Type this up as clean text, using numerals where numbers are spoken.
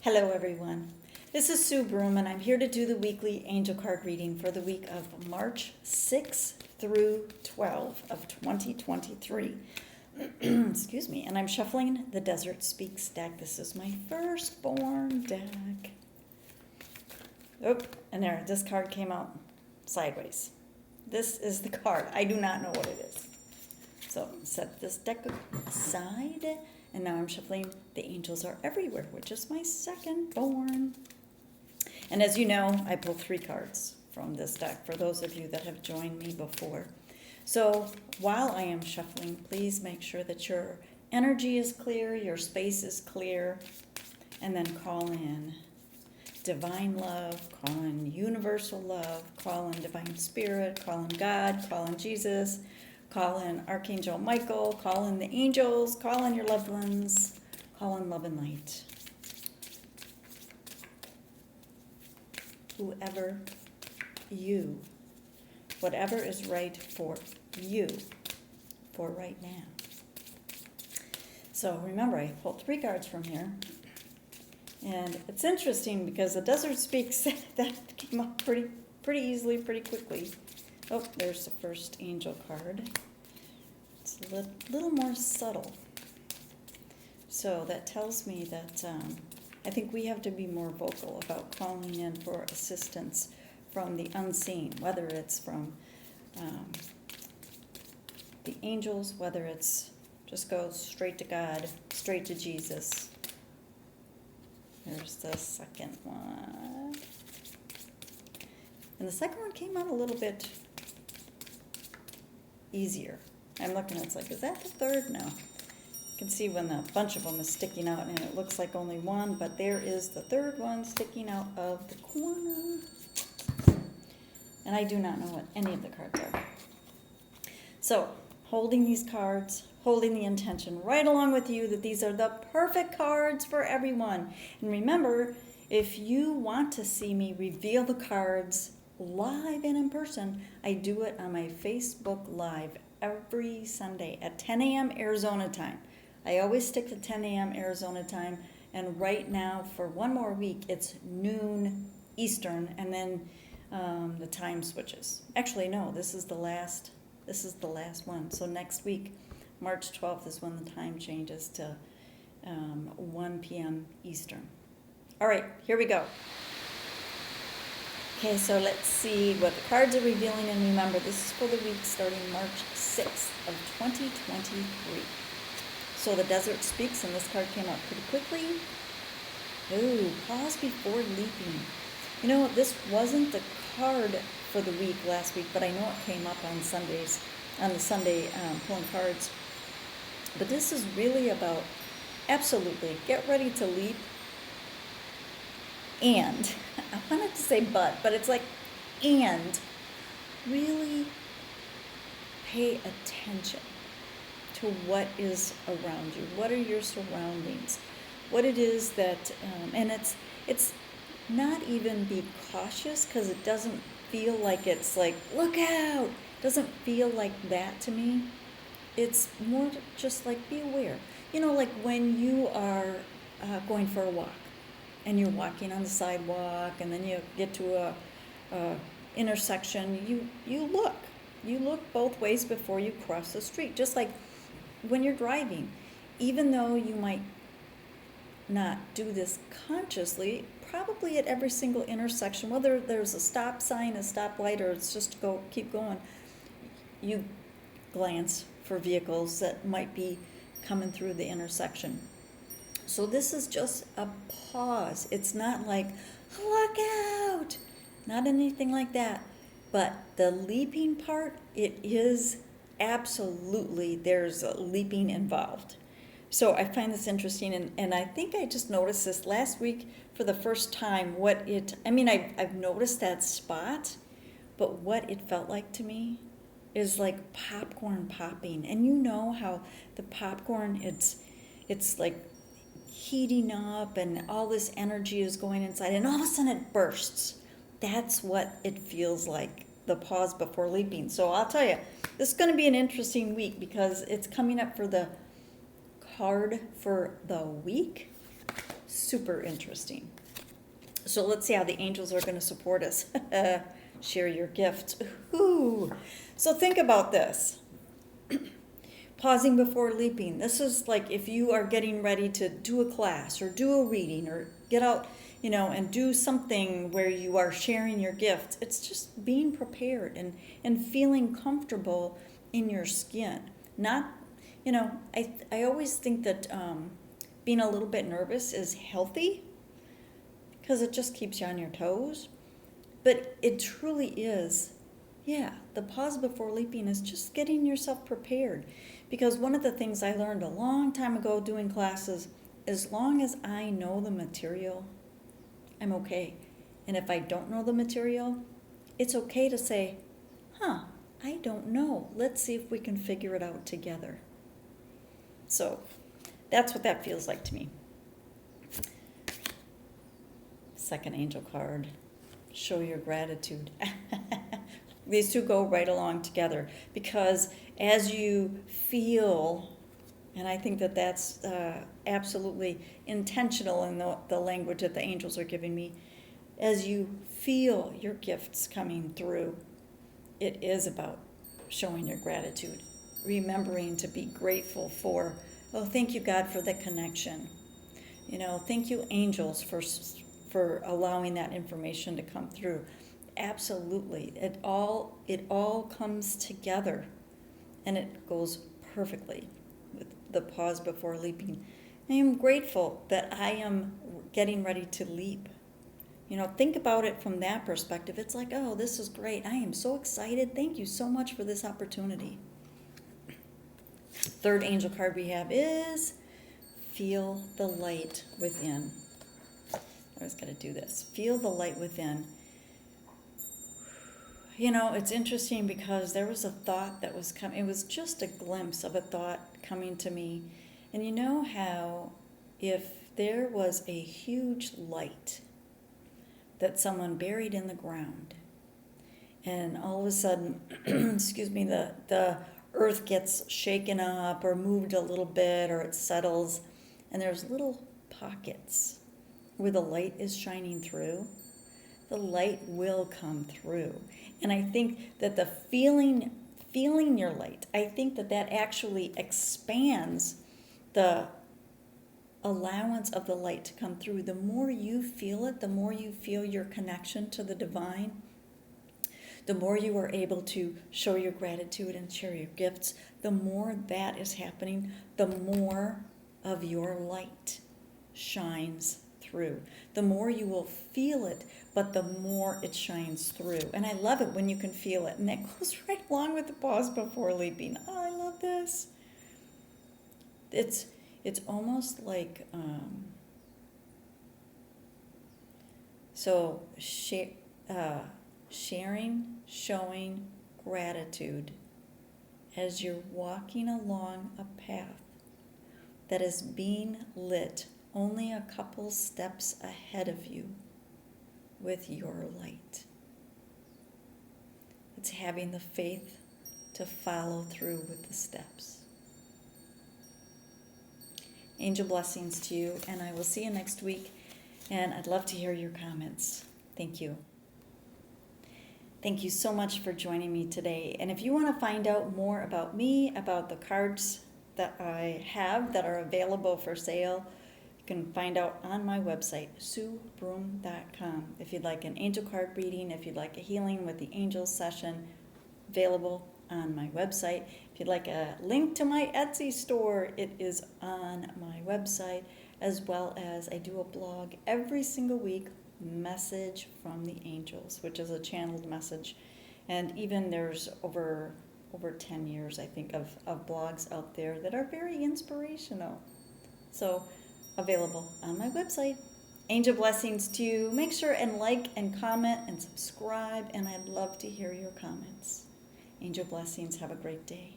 Hello everyone. This is Sue Broom and I'm here to do the weekly angel card reading for the week of March 6 through 12 of 2023. Excuse me. And I'm shuffling the Desert Speaks deck. This is my firstborn deck. Oh, and there, this card came out sideways. This is the card. I do not know what it is. So set this deck aside. And now I'm shuffling The Angels Are Everywhere, which is my second born. And as you know, I pull 3 cards from this deck for those of you that have joined me before. So while I am shuffling, please make sure that your energy is clear, your space is clear, and then call in divine love, call in universal love, call in divine spirit, call in God, call in Jesus, call in Archangel Michael, call in the angels, call in your loved ones, call in love and light. Whoever you, whatever is right for you, for right now. So remember, I pulled 3 cards from here. And it's interesting because the Desert Speaks, that came up pretty easily, pretty quickly. Oh, there's the first angel card. It's a little more subtle. So that tells me that I think we have to be more vocal about calling in for assistance from the unseen, whether it's from the angels, whether it's just go straight to God, straight to Jesus. There's the second one. And the second one came out a little bit easier. I'm looking, it's like, is that the third? No. You can see when a bunch of them is sticking out and it looks like only one, but there is the third one sticking out of the corner. And I do not know what any of the cards are. So, holding these cards, holding the intention right along with you that these are the perfect cards for everyone. And remember, if you want to see me reveal the cards live and in person, I do it on my Facebook Live every Sunday at 10 a.m. Arizona time. I always stick to 10 a.m. Arizona time, and right now for one more week it's noon Eastern, and then the time switches. Actually, no, this is the last one. So next week, March 12th, is when the time changes to 1 p.m. Eastern. All right, here we go. Okay, so let's see what the cards are revealing, and remember, this is for the week starting March 6th of 2023. So the Desert Speaks, and this card came out pretty quickly. Ooh, pause before leaping. You know, this wasn't the card for the week last week, but I know it came up on Sundays, on the Sunday pulling cards. But this is really about, absolutely, get ready to leap. And, I wanted to say but it's like, and really pay attention to what is around you. What are your surroundings? What it is that, and it's not even be cautious, because it doesn't feel like it's like, look out. It doesn't feel like that to me. It's more just like be aware. You know, like when you are going for a walk and you're walking on the sidewalk and then you get to a intersection, you look both ways before you cross the street. Just like when you're driving, even though you might not do this consciously, probably at every single intersection, whether there's a stop sign, a stoplight, or it's just keep going, you glance for vehicles that might be coming through the intersection. So this is just a pause. It's not like, look out, not anything like that. But the leaping part, it is absolutely, there's a leaping involved. So I find this interesting, and I think I just noticed this last week for the first time, I've noticed that spot, but what it felt like to me is like popcorn popping. And you know how the popcorn, it's like heating up and all this energy is going inside, and all of a sudden it bursts. That's what it feels like, the pause before leaping. So I'll tell you, this is going to be an interesting week because it's coming up for the card for the week. super interesting. So let's see how the angels are going to support us. Share your gifts. Ooh. So think about this. Pausing before leaping. This is like if you are getting ready to do a class or do a reading or get out, and do something where you are sharing your gifts. It's just being prepared and feeling comfortable in your skin. Not, I always think that being a little bit nervous is healthy because it just keeps you on your toes. But it truly is, the pause before leaping is just getting yourself prepared. Because one of the things I learned a long time ago doing classes, as long as I know the material, I'm okay. And if I don't know the material, it's okay to say, I don't know. Let's see if we can figure it out together. So that's what that feels like to me. Second angel card, show your gratitude. These two go right along together because as you feel, and I think that that's absolutely intentional in the language that the angels are giving me, as you feel your gifts coming through, it is about showing your gratitude, remembering to be grateful for, thank you, God, for the connection. Thank you, angels, for allowing that information to come through. Absolutely. It all comes together, and it goes perfectly with the pause before leaping. I am grateful that I am getting ready to leap. Think about it from that perspective. It's like, this is great. I am so excited. Thank you so much for this opportunity. Third angel card we have is feel the light within. I always got to do this. Feel the light within. It's interesting because there was a thought that was coming. It was just a glimpse of a thought coming to me. And you know how if there was a huge light that someone buried in the ground and all of a sudden, the earth gets shaken up or moved a little bit or it settles and there's little pockets where the light is shining through, the light will come through. And I think that the feeling your light, I think that actually expands the allowance of the light to come through. The more you feel it, the more you feel your connection to the divine, the more you are able to show your gratitude and share your gifts, the more that is happening, the more of your light shines through. The more you will feel it, but the more it shines through. And I love it when you can feel it. And that goes right along with the pause before leaping. I love this. It's almost like, sharing, showing gratitude as you're walking along a path that is being lit only a couple steps ahead of you with your light. It's having the faith to follow through with the steps. Angel blessings to you, and I will see you next week, and I'd love to hear your comments. Thank you. Thank you so much for joining me today. And if you want to find out more about me, about the cards that I have that are available for sale, you can find out on my website, SueBroom.com. If you'd like an angel card reading, if you'd like a healing with the angels session, available on my website. If you'd like a link to my Etsy store, it is on my website, as well as I do a blog every single week, Message from the Angels, which is a channeled message. And even there's over 10 years, I think, of blogs out there that are very inspirational. So available on my website. Angel blessings to you. Make sure and like and comment and subscribe, and I'd love to hear your comments. Angel blessings. Have a great day.